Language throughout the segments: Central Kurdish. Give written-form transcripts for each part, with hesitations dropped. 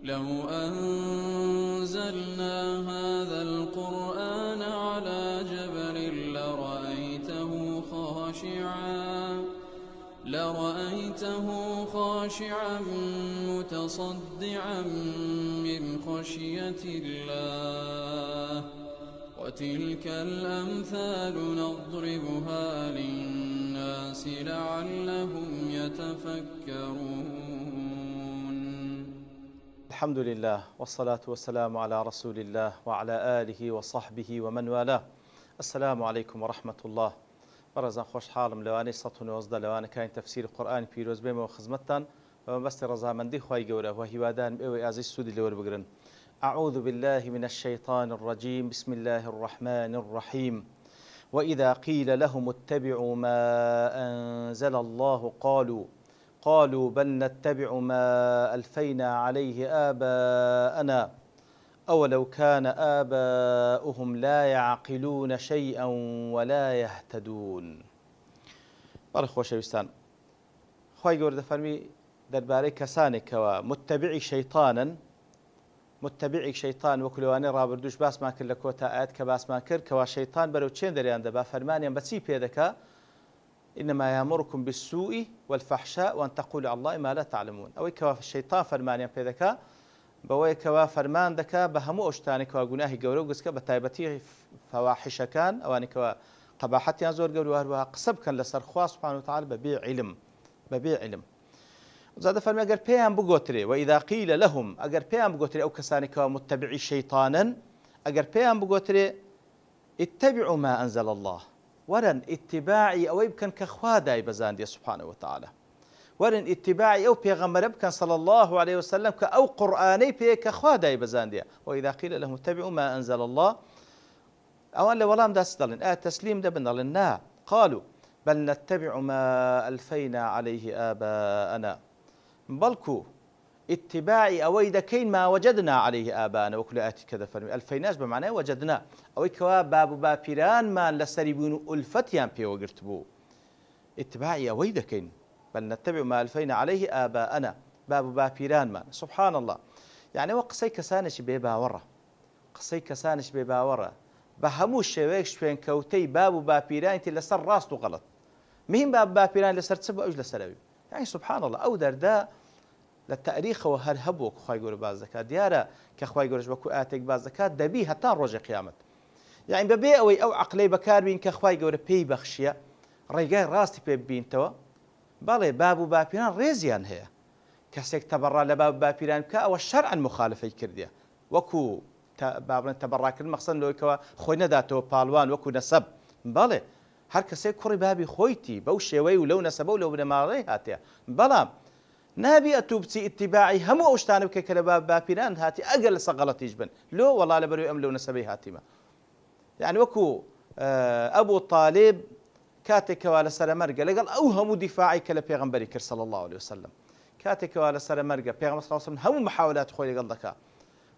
لو أنزلنا هذا القرآن على جبل لرأيته خاشعا متصدعا من خشية الله وتلك الأمثال نضربها للناس لعلهم يتفكرون. الحمد لله والصلاة والسلام على رسول الله وعلى آله وصحبه ومن والاه. السلام عليكم ورحمة الله. برزان خوش حالم لواني سطون وزدا لواني كاين تفسير القرآن بيروز بيم وخزمتان ومبست رزامندي خواهي قوله وهيوادان بيوي أزي السودي لور بقرن. أعوذ بالله من الشيطان الرجيم. بسم الله الرحمن الرحيم. وإذا قيل لهم اتبعوا ما أنزل الله قالوا بل نتبع ما ألفينا عليه آباءنا أولو كان آباؤهم لا يعقلون شيئا ولا يهتدون. بەڵێ خۆشەویستان، خی گەورە دەفەرمی دەربارەی کەسانێک کەوە متبعی شەیطان وەکو لەوانەی ڕابردووش باسمان کرد لە کۆتا ئاەت کە باسمان کرد کەوا شەیطان بەرەو چێن دەریان دەبا فەرمانیان بەچی پێدەکا إنما يأمركم بالسوء والفحشاء وأن تقولوا على الله ما لا تعلمون. أو كوا الشيطان فرمانيان پێدەکا بەوەی کەوا فەرمان دەکا بە هەموو ئەو شتانی کەوا گوناهی گەورە و گسکە بە تایبەتی فەواحیشەکان ئەوانی کەوا قەباحەتیان زۆر گەورە و هەروەها قسە بکەن لەسەر خوا سبحانه وتعالى بەبێ عیلم. زادە فەرمی ئەگەر پێیان بگۆترێ وإذا قيل لهم ئەگەر پێیان بگۆترێ ئەو کەسانی کەوا متبعی شەیطانن ئەگەر پێیان بگۆترێ اتبعوا ما أنزل الله ورن اتباعي أو يبكن كخوا داي بزاندي سبحانه وتعالى ورن اتباعي أو بيغمر بكن صلى الله عليه وسلم كأو قرآني بي كخوا داي بزاندي. وإذا قيل لهم اتبعوا ما أنزل الله أولا ولام داس دلن تسليم دبن لنا قالوا بل نتبع ما ألفينا عليه آباءنا بلكو اتباعي أويدا كين ما وجدنا عليه آباءنا وكل آتي كذا فرمي ألفيناش بمعنى وجدنا أوي كوا بابيران ما لسريبون ألفتيان بي وقرتبو اتباعي أويدا كين بل نتبع ما ألفينا عليه آباءنا بابيران ما سبحان الله. يعني وقسي كسانش بيباورة قسي كسانش بيباورة بهموش شويكش فين كوتي بابيران لسر راسه غلط مهم بابيران لسر تسبب أوج لسراوي. يعني سبحان الله أو دردا للتاريخ وهر هبوك خوي يقول باز زكاة ديارة كخوي يقول وكو آتك باز زكاة دبي هتان رجع قيامت. يعني ببيع أو عقلي بكار بين كخوي يقول بي بخشية رجال راستي بين توا بالي بابو بابيران ريزيان هي كسيك تبرع لباب بابيران كا أو الشرع المخالف يكرديا وكو بابن تبرع كل مقصد لو كوا خوينا داتو بالوان وكو نسب بالي هر كسيك كوري بابي خويتي بوشي وي ولو نسبو لو بنماري هاتيا بلا نابي أتوبتي اتباعي هم أوشتاني بكلا بابيران هاتي أقل سقلت يجبن لو والله لبرو أم لو نسبي هاتيما. يعني وكو أبو طالب كاتك ولا سرمرقة لقال أوهم دفاعي كلا بيغمبري كر صلى الله عليه وسلم كاتك ولا سرمرقة بيغمبر صلى الله عليه وسلم هم محاولات خوي قال ذكاء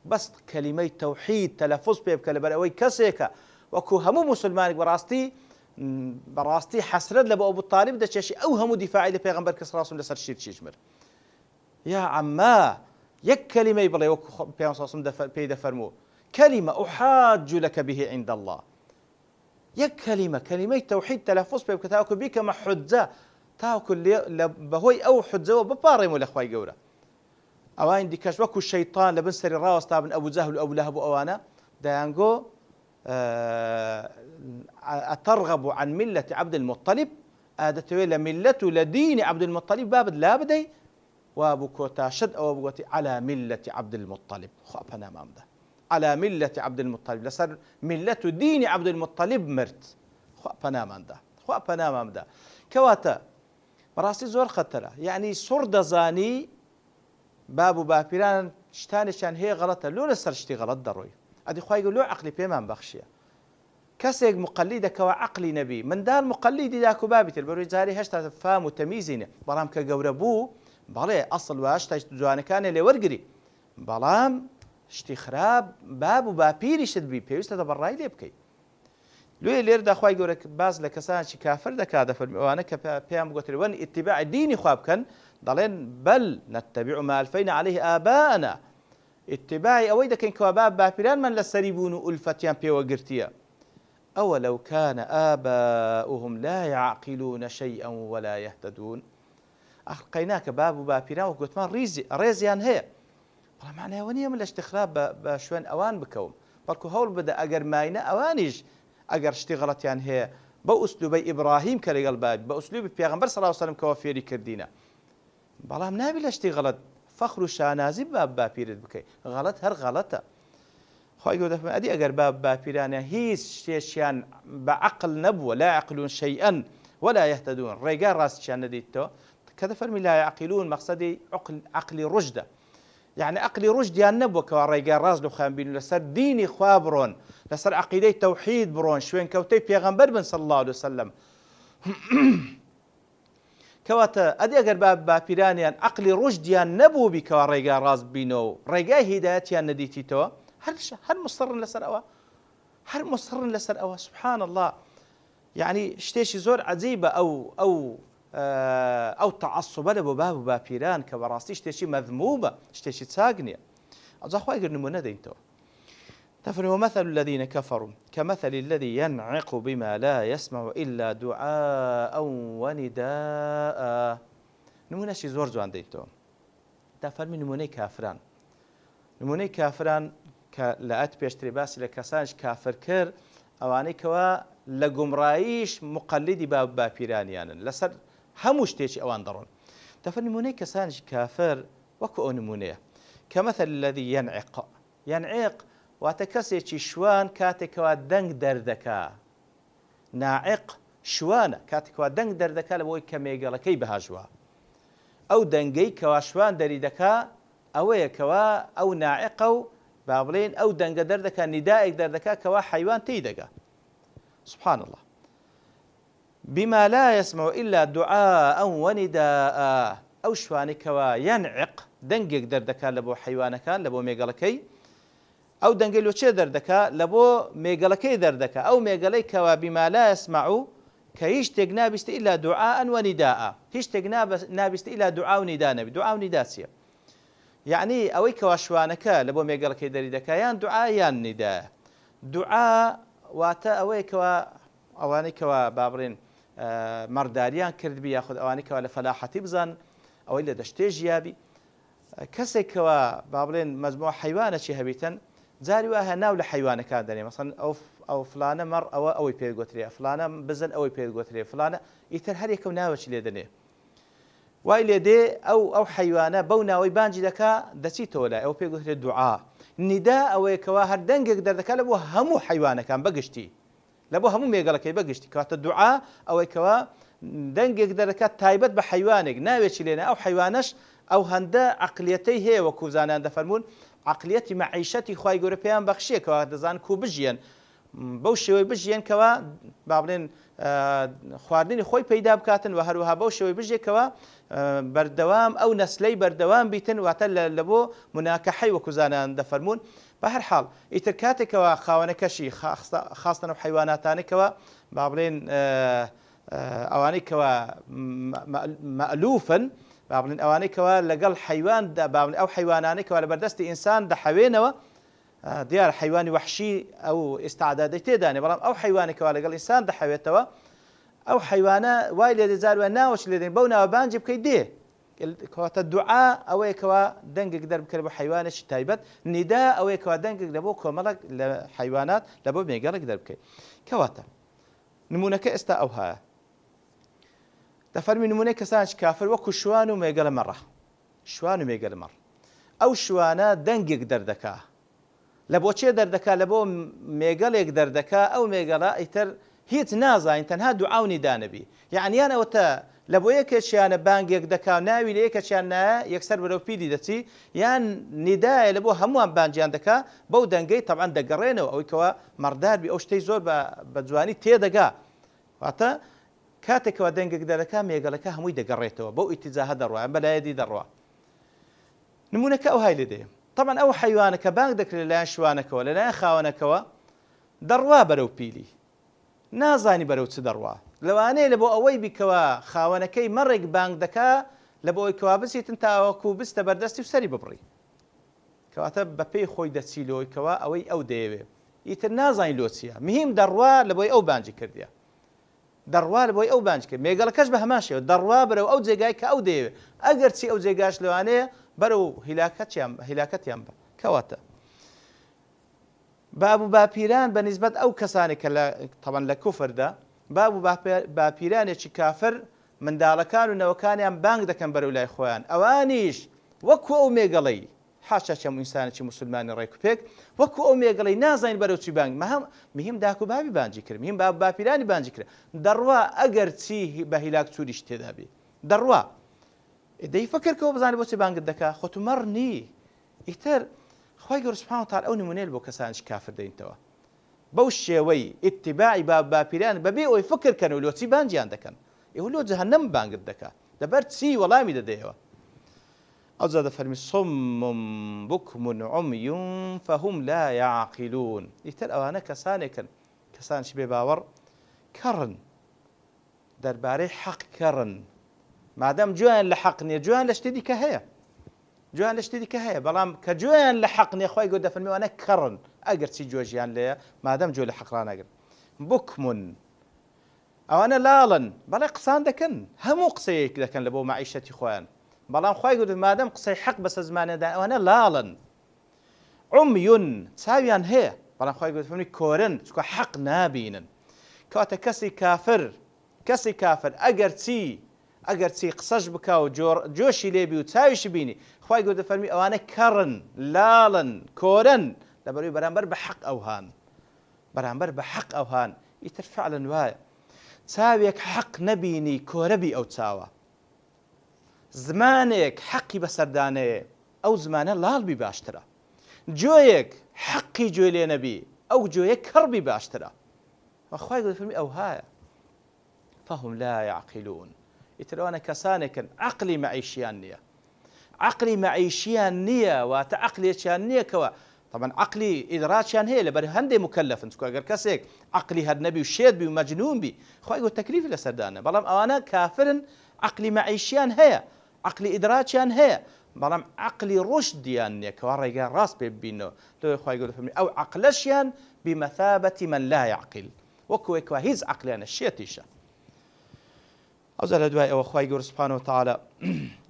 بس كلمة توحيد تلفظ بكلا برأوي كسيكا وكو هم مسلمان براستي حسرد لبو أبو طالب ده شيء أوهم دفاعي لبيغمبر كر صلى الله عليه وسلم لسر شير شيجمر يا عما يك كلمة يبغى وكو بيغمبر صلى الله عليه وسلم بيد فرمو كلمة أحاج لك به عند الله يك كلمة توحيد تلفظ بكتاكو بك محجة تاكل بهوي أو حجة وبباري ولا أخوي جورا أوان دي كاش وكو الشيطان لبن سري راوس تابن أبو جهل أبو لهب أوانا دانجو أترغب عن ملة عبد المطلب آدتويل ملة لدين عبد المطلب بابد لا بدي وابو كوتا شد أو أبو كوتي على ملة عبد المطلب خابنا مامده على ملة عبد المطلب لسر ملة دين عبد المطلب مرت خابنا مامده كواتا براسي زور خطرة يعني سرد زاني بابو بابيران شتاني شان هي غلطة لو لسر شتي غلط دروي أدي خواي يقول له عقلي بيمان بخشية كسيق مقلدك وعقلي نبي من دار مقلدي ذاك بابي تلبرو جاري هشتا فهم وتميزين برام كجوربو بالي أصل واشتا جواني كان اللي ورقري برام شتي خراب بابو بابيري شد بي بيوستا دبراي لي بكي لو لير دا خواي يقولك باز لكسان شي كافر دك هذا وانا كبيام قلت وان اتباع ديني خواب كان ضلين بل نتبع ما ألفينا عليه آباءنا اتباعی ئەوەی دەکەین کەوا باپیرانمان لە سەری بوون و ئولفەتیان پێوەگرتیە. أولو كان آباؤهم لا يعقلون شيئا ولا يهتدون. أخلقيناك باب وباپیران وقوتمان رێزیان هەیە، بەڵام معناوە نییە من لە شتخراب بە شوێن ئەوان بکەوم، بەڵکو هەوڵ بدە ئەگەر ماینە ئەوانیش ئەگەر شتی غەڵەتیان هەیە بە ئوسلوبەی ئیبراهیم کە لەگەڵ باب بە ئوسلوبی پێغەمبەر صلی الله علیه وسلم کەوا فێری کردینە، بەڵام نابی لە شتی غەڵەت فەخر و شانازی باپیرت بکەیت، غەڵەت هەر غەڵەتە. خۆی گەورە دەفەرمێ ئەدی ئەگەر باپیرانە هیچ شتێکیان بە عەقڵ نەبووە، لا يعقلون شيئا ولا يهتدون، ڕێگا ڕاستیان نەدیتەوە کە دەفەرمی لا يعقلون مەقسەدی عەقلی ڕوشدە، يعني عقلی ڕوشدیان نەبووە کەوا ڕێگا ڕاست لەخوایان بین لەسەر دینی خوا بڕۆن، لەسەر عەقیدەی تەوحید بڕۆن، شوێن کەوتەی پێغەمبەر بن صلی الله عليه وسلم. کەواتە ئەدی ئەگەر باپیرانیان عەقلی ڕوشدیان نەبوو بی کەوا ڕێگا ڕاست بینەوە و ڕێگای هیدایەتیان نەدیتیتەوە، هەر مصرن لەسەر ئەوە، هەر مصرن لەسەر ئەوە. سبحان الله، يعني شتێکی زۆر عەجیبە ئەو تەعەسسوبە لە بۆ باب و باپیران کە بەڕاستی شتێکی مەذمومە، شتێکی چاک نییە. ئەجا خوای گەر نمونە دەینەوە. تفرمي ومثل الذين كفروا كمثل الذي ينعق بما لا يسمع إلا دعاء ونداء. نمونەشی زۆر جوان دەینەوە. تفرمي نمونەی کافران، نمونەی کافران کە لە ئەت پێشتری باسی لە کەسانش کافر کرد، ئەوانەی کەوا لە گومڕاییش مقلدی باپیرانیانن، لەسەر هەموو شتێکی ئەوان دەڕۆن. دەفەرمی نمونەی کەسانش کافر وەکو ئەو نمونەیە کەمەثل الذي ينعق واتە کەسێکی شوان کاتێکەوە دەنگ دەردەکا. ناعق شوانە کاتێکەوە دەنگ دەردەکا لە بۆی کە مێگەڵەکەی بەهاژوە. ئەو دەنگەی کەوا شوان دەری دەکا ئەوەیە کەوا ئەو ناعقە و با بڵێن ئەو دەنگە دەردەکا نیدائێک دەردەکا کەوا حیوان تێی دەگا. سبحان الله. بما لا يسمع إلا دعاء ونداء. أو شواني كوا ينعق دنجك دردكا لبو حيوانكان لبو ميغالكي، أو دنجي لو تشي دردكا لبو ميغالكي دردكا، أو ميغالي كوا بما لا يسمع كيش تجنابست إلا دعاء ونداء، هيش تجنابست إلا دعاء ونداء نبي، دعاء ونداء سيا. يعني أوي كوا شوانكا لبو ميغالكي دردكا يان دعاء يان نداء. دعاء واتا أوي كوا ئەوانەی کەوا بابڕێن مەڕداریان کرد بی یاخود ئەوانەی کەوا لە فەلاحەتی بزان ئەوەی لە دەشتێ ژیابی کەسێکەوە بابڵێن مەجموع حیوانەکی هەبیتن جاری وایە ناو لە حیوانەکان دەنێ مەسەڵەن ئەو فلانە مەڕ ئەوەی پێگوترێ، فلانە بزن ئەوەی پێگوترێ، فلانە ئیتر هەر یەکەم ناوەکی لێ دەنێ. وای لێ دێ ئەو حیوانە بەو ناوەی بانجی دەکا دەچیتەوە لای ئەو پێگوترێت دوعا. نیدا ئەوەیە کەوا هەر دەنگێک دەردەکا لە بۆ هەموو حیوانەکان بەگشتی، لە بۆ هەموو مێگەڵەکەی بەگشتی. کاتە دوعا ئەوەی کەوا دەنگێک دەردەکات تایبەت بە حیوانێک ناوێکی لێنە، ئەو حیوانەش ئەو هەندە عەقلیەتەی هەیە وەکو زانان دەفەرمون عەقلیەتی مەعیشەتی خوای گەورە پێیان بەخشیەکەوە دەزان کو بژیان بەو شێوەی بژیان کەوا با بڵێن خواردنی خۆی پەیدا بکاتن و هەروەها بەو شێوەی بژێکەوە بەردەوام ئەو نەسلەی بەردەوام بیتن واتە لە بۆ مناکەحەی وەکو زانان دەفەرمون. بە هەر حاڵ ئیتر کاتێکەوە خاوەنەکەشی خاستن و حیواناتانێکەوە با بڵێن ئەوانەی کەوا مەئلوفن با بڵێن ئەوانەی کەوا لەگەڵ حیواندا با بڵێن ئەو حیوانانەی کەوا لە بەردەستی ئینسان دەحەوێنەوە دیار حیوانی وحشی ئەو ئێستاعدادەی تێدانێ، بەڵام ئەو حیوانێکەوە لەگەڵ ئینسان دەحەوێتەوە ئەو حیوانە وای لێ دەجاروە ناوەش لێ دێن بەو ناوە بانجی بکەیت دێ. کەواتە دوعا ئەوەیە کەوا دەنگێک دەربکرد بە حیوانێکی تایبەت، نیدا ئەوەیە کەوا دەنگێک لە بۆ کۆمەڵک لە حیوانات لە بۆ مێگەڵێک دەربکەیت. کەواتە نمونەکە ئێستا ئەو هەیە دەفەرمی نمونەی کەسانێکی کافر وەکو شوان و مێگەڵە مەڕە، شوان و مێگەڵە مەڕ. ئەو شوانە دەنگێک دەردەکا لە بۆچێ دەردەکا لە بۆ مێگەڵێک دەردەکا، ئەو مێگەڵە ئیتر هیچ نازانین تەنها دوعا و نیدا نەبی. یعنیان ئەوەتە لە بۆ یەکێکیانە بانگێک دەکا ناوی لە یەکێکیان نایە یەکسەر بەرەو پیری دەچی، یان نیدایە لە بۆ هەمووان بانجیان دەکا بەو دەنگەی تەبعەن دەگەڕێنەوە ئەوەی کەوا مەڕداربی ئەو شتەی زۆر بە جوانی تێدەگا. واتە کاتێکەوە دەنگێک دەرەکا مێگەڵەکە هەمووی دەگەڕێتەوە بەو ئیتیجاهە دەڕوە بەلایەدی دەڕوە. نمونەکە ئەو های لێدێ طبعا ئەو حیوانە کە بانگ دەکرێت لەلایەن شوانەکەوە لەلایەن خاوەنەکەوە دەڕوا بەرەو پیلی، نازانی بەرەو چ دەڕوا. لەوانەیە لە بۆ ئەوەی بیکەوە خاوەنەکەی مەڕێک بانگ دەکا لە بۆ ئەوەی کەوا بچیتن تاوەکو بستە بەردەستی و سەری ببڕی. کەواتە بە پێی خۆی دەچیلۆیکەوە ئەوەی ئەو دەیەوێ ئیتر نازانین لۆ چییە مهم دەڕوا لە بۆی ئەو بانجی کردیە دەڕوا لە بۆی ئەو بانج کرد مێگەڵەکەش بە هەماشەوە دەڕوا بەرەو ئەو جێگای کە ئەو دەیەوێت ئەگەر چی ئەو جێگاش لەوانەیە بەرەو هیلاکەتیان بە کەواتە باب و باپیران بە نیسبەت ئەو کەسانی کە تەبەن لە کوفردا باب و باپیرانێکی کافر منداڵەکان و نەوەکانیان بانگ دەکەن بەرەو لای خۆیان ئەوانیش وەکو ئەو مێگەڵەی حاشا چەم ئینسانێکی مسلمانی ڕێکوپێک وەکو ئەو مێگەڵەی نازانین بەرەو چی بانگ مهم داک و بابی بانجی کرد مهم باب باپیرانی بانجی کرد دەڕوا ئەگەر چی بە هیلاک چوریش تێدا بێ دەڕوا دەی فکرکەوە بزانێت بۆ چی بانگت دەکا خۆتمەڕ نی ئیتر خی گەور سوبحانەوە وتعالە ئەو نمونەیە بۆ کەسانش کافر دەینەوە بەو شێوەی ئیتیباعی باب باپیران بەبێ ئەوەی فکرکەن و لۆ چی بانجیان دەکەن ئێوە لۆ جەهەنەم بانگت دەکا لەبەر چی وەڵامی دەدەیەوە ئەو جا دەفەرمی صم بكم عمي فهم لا يعقلون ئیتر ئەوانە کەسانێکن کەسانشی بێ باوەڕ کەڕن دەربارەی حەق کەڕن مادەم گوێیان لە حەق نییە گوێیان لە شتێ دیکە هەیە گوێیان لە شتێ دیکە هەیە بەڵام کە گوێیان لە حەق نییە خۆی گەورە دەفەرمی ئەوانە کەڕن ئەگەر چی گوێژیان لێیە مادەم گوێ لە حەق ڕانەگرن بوکمون ئەوانە لاڵن بەڵێ قسان دەکەن هەموو قسەیەک دەکەن لە بۆ معیشەتی خۆیان بەڵام خۆی گەورە مادەم قسەی حەق بەسەر زمانێدا ئەوانە لاڵن عميون چاویان هەیە بەڵام خۆی گەورە دەفەرمی کۆرن چکە حەق نابینن کەواتە کەسی کافر ئەگەر چی قسەش بکا و جۆشی لێبی و چاویشی بینی خۆی گەورە دەفەرمی ئەوانە کەڕن لاڵن کۆرن لەبەرەوەی بەرامبەر بە حەق ئەوهان بەرامبەر بە حەق ئەوهان ئیتر فعلەن وایە چاوێک حەق نەبینی کۆرەبی ئەو چاوە زمانێک حەقی بەسەردانەیە ئەو زمانە لاڵبی باشترە گوێیەک حەقی گوێ لێ نەبی ئەو گوێیە کەڕبی باشترە وەخوای گەورە دەفەرمی ئەو هایە فهم لا يعقلون ئیتر ئەوانە کەسانێکن عەقلی مەعیشیان نییە واتە عەقلێکیان نییە کەوە طبعا عقلی ئیدراچیان هەیە لەبەر هەندێک مکەلەفن چکە ئەگەر کەسێک عقلی هەر نەبی و شێت بی و مەجنون بی خۆی گەورە تەکلیفی لەسەردانە بەڵام ئەوانە کافرن عقلی مەعیشیان هەیە عقلی ئیدراچیان هەیە بەڵام عقلی ڕشدیان نییە کەوا ڕێگای ڕاست پێ ببینەوە لەوەی خۆی گەورە دەفەرمێ ئەو عەقلەشیان بمەثابەتی من لا يعقل وەکوێکەوە هیچ عەقلیانە شێتیشە ئەو جا لە دوای ئەوە خۆی گەورە سوبحانەهو وتعالە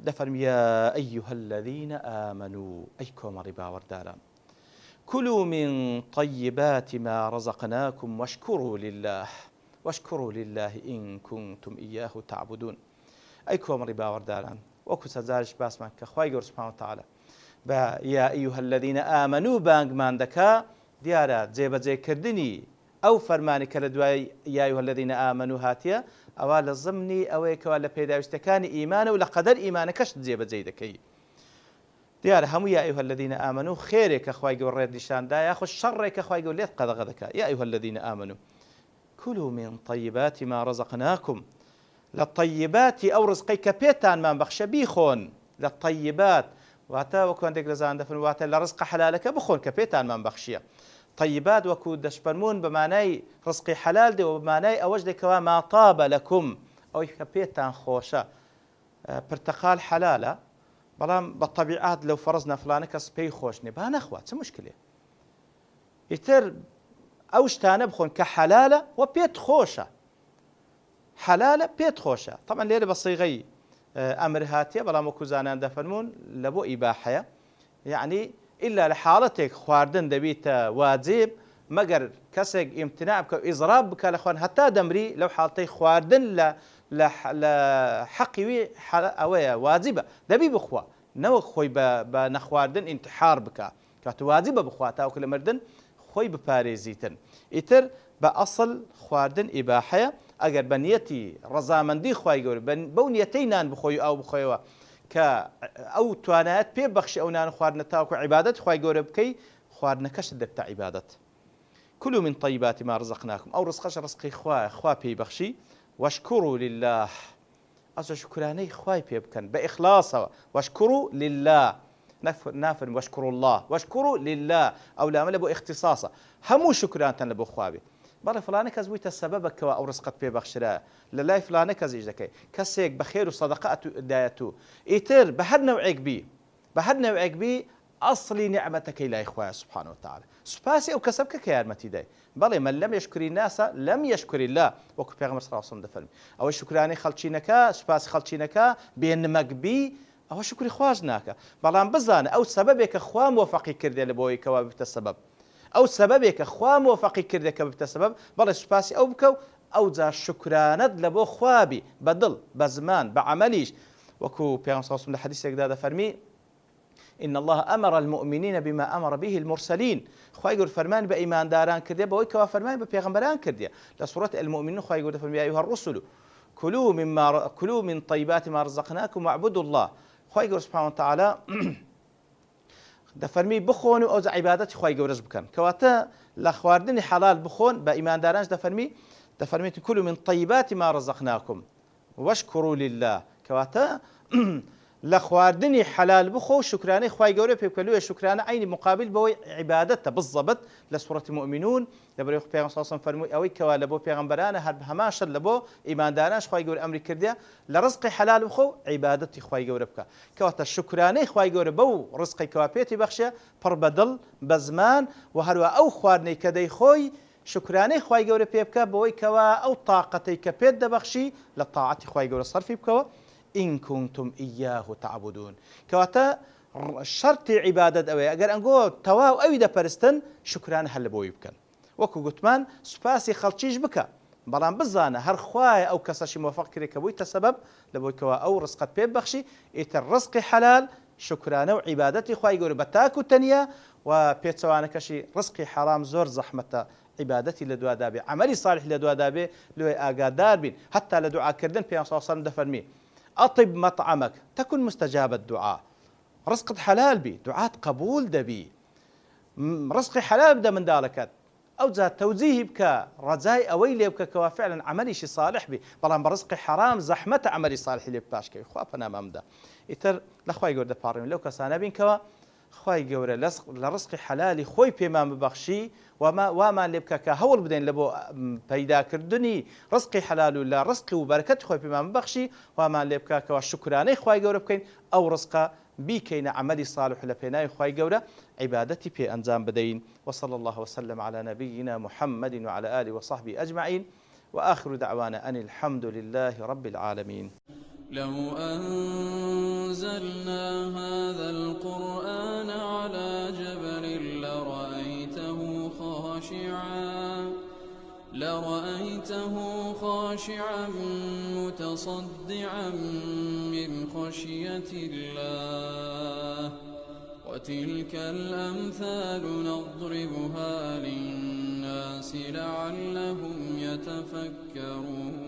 دەفەرمێ یا ئەیها الذین آمنوا ئەی کۆمەڵی باوەڕداران كلوا من طيبات ما رزقناكم واشكروا لله إن كنتم إياه تعبدون أي كومري باورداران وەکو سەجارش باسمان کە خی گەورە سوبحانەهو وتعالە بە یا ئەیها الذین ئامنوا بانگمان دەکا دیارە جێبەجێکردنی ئەو فەرمانی کە لە دوای یا ئەیها الذین ئامنوا هاتیە ئەوە لە ضمنی ئەوەیەکەوە لە پێداویستەکانی ئیمانە و لە قەدەر ئیمانەکەش جێبەجێ دەکەی دیارە هەموو یا ئەیها الذین ئامنوا خێرێکە خی گەورە ڕێت نیشاندا یاخۆ شەڕێکە خی گەورە لێت قەدەغە دەکا یا ئەیها الذین ئامنوا كلوا من طيبات ما رزقناكم لە طیباتی ئەو ڕزقەی کە پێتانمان بەخشە بیخۆن لە طیبات واتە وەکو هەندێک لە زان دەفەرمێن واتە لە ڕزقە حەلالەکە بخۆن کە پێتانمان بەخشیە طیبات وەکو دەشفەرموون بە مانای ڕزقی حەلال دێ و بە مانای ئەوەش دێکەوە ما طاب لەکم ئەوەی کە پێتان خۆشە پرتەقال حەلالە بەڵام بە طەبیعات لەو فەرزنە فلانە کەس پێی خۆش نیە با نەخوا چ مشکلێ ئیتر ئەو شتانە بخۆن کە حەلالە و پێت خۆشە حەلالە پێت خۆشە طبعا لێرە بە سیغەی ئەمر هاتیە بەڵام وەکو زانان دەفەرموون لە بۆ ئیباحەیە یعنی ئیلا لە حاڵەتێک خواردن دەبێتە واجب مەگەر کەسێک ئیمتناع بکە و ئیزراب بکە لە خوان هەتا دەمری لەو حاڵەتەی خواردن لە حەقی وی ئەوەیە واجبە دەبی بخوا نەوەک خۆی بە نەخواردن ئینتحار بکە کاتە واجبە بخوا تاوکە لە مردن خۆی بپارێزیتن ئیتر بە ئەسڵ خواردن ئیباحەیە ئەگەر بە نیەتی ڕەزامەندی خی گەورە بەو نیەتەی نان بخۆی ئەو بخۆیەوە کە ئەو توانایەت پێ بەخشی ئەو نان خواردنە تاوکو عیبادەت خی گەورە بکەی خواردنەکەشت دەبتە عیبادەت كلوا من طيبات ما رزقناكم ئەو ڕزقەش ڕزقی خوایە خوا پێی بەخشی واشكروا لله ئەسە شکرانەی خوای پێ بکەن بە ئیخلاسەوە واشكروا لله نافرم واشكروا الله واشكروا لله ئەو لامە لە بۆ اختصاصە هەموو شکرانتان لە بۆ خواوێ بەڵێ فلانە کەس بوویتە سەبەبەکەوە ئەو ڕزقت پێ بەخشرایە لە لای فلانە کەسیش دەکەی کەسێک بە خێر و سەدەقە دایەت و ئیتر بە هەر نەوعێک بی ئەسڵی نعمەتەکەی لای خۆیان سبحانه وتعالى سوپاسی ئەو کەسە بکە کە یارمەتی دای بەڵێ من لەم یشکری ناسە لەم یشکری لا وەکو پێغەمبەر صلی الله علیه و سلم دەفەرمی ئەوە شکرانەی خەڵچینەکە سوپاسی خەڵچینەکە بێنمەکبی ئەوە شکری خواش ناکە بەڵام بزانە ئەو سەبەبێکە خوا موفەقی کردێ لە بۆی کەوا ببتە سەبەب ئەو سەبەبێکە خوا موفەقی کردێ کە ببتە سەبەب بەڵێ سوپاسی ئەو بکە و ئەو جا شکرانەت لە بۆ خوابی بەدڵ بە زمان بە عەمەلیش وەکو پێغەمبەر صلی الله علیه و سلم لە حەدیثێکدا دەفەرمی إن الله أمر المؤمنين بما أمر به المرسلين خواهي يقول فرمان بإيمان داران كردية بوي كوا فرمان ببيغمبران كردية لسورة المؤمنين خواهي يقول فرمان يا أيها الرسل كلوا من طيبات ما رزقناكم واعبدوا الله خواهي يقول سبحانه وتعالى دفرمي بخون أو عبادتي خواهي يقول رزبكن كواتا لخواردني حلال بخون بإيمان داران دفرمي كلوا من طيبات ما رزقناكم واشكروا لله كواتا لە خواردنی حلال بخۆ شکرانەی خوای گەورە پێ بکە لێ شکرانە عینی مقابل بەوەی عیبادەتە بالضبط لە سوورەتی مؤمنون لەبەرەوەی پێغەمبەر صلی الله علیه و سلم فەرمووی ئەوەی کەوا لە بۆ پێغەمبەرانە هەر هەمان شت لە بۆ ئیماندارانش خوای گەورە ئەمری کردیە لە ڕزقی حلال بخۆ عیبادەتی خوای گەورە بکە کەواتە شکرانەی خوای گەورە بەو ڕزقی کەوا پێتی بەخشێ پڕ بەدڵ بە زمان و هەروە ئەو خواردنەی کە دەیخۆی شکرانەی خوای گەورە پێ بکە بەوەی کەوا ئەو تااقەتەی کە پێت دەبەخشی لە تاعاتی خوای گەورە سەرفی بکەوە إن كنتم إياه تعبدون كواتا شرط عبادة أوي أجر أنجو تواو أوي دا برستن شكران هل بوي بكن وكو قتمان سباسي خلشيش بكا بلان بزانة هر خواي أو كساشي موفق كري كبوي تسبب لبوي كوا أو رزقة بيب بخشي إيتر رزق حلال شكران وعبادتي خواي يقول بتاكو تانية وبيتسوانا كشي رزقي حرام زور زحمة عبادتي لدوا دابي عملي صالح لدوا دابي لو آقادار بين حتى لدعاء كردن بيان صلى الله عليه وسلم دفرمي أطب مطعمك تكن مستجاب الدعاء رزق حلال بي دعاء قبول دبي رزق حلال بدا من دالكت أو ذات توزيه بك رجاي أويلي بك كوا فعلا عملي شي صالح بي بلان برزق حرام زحمة عملي صالح لي باشكي خوا فنا ممدا يتر لخواي يقول دبارين لو كسانا بين كوا خواي گەورە لە ڕزقی حەلالی خۆی پێمان ببەخشی وامان لێ بکە کە هەوڵ بدەین لە بۆ پەیداکردنی ڕزقی حەلال و لە ڕزقی و بەرەکەتی خۆی پێمان ببەخشی وامان لێ بکە کەوا شکرانەی خوای گەورە بکەین ئەو ڕزقە بیکەینە عەمەلی صالح لە پێناوی خوای گەورە عیبادەتی پێ ئەنجام بدەین وصلى الله وسلم على نبينا محمد وعلى آله وصحبه أجمعين وآخر دعوانا أن الحمد لله رب العالمين لو أنزلنا هذا القرآن على جبل لرأيته خاشعا متصدعا من خشية الله وتلك الأمثال نضربها للناس لعلهم يتفكرون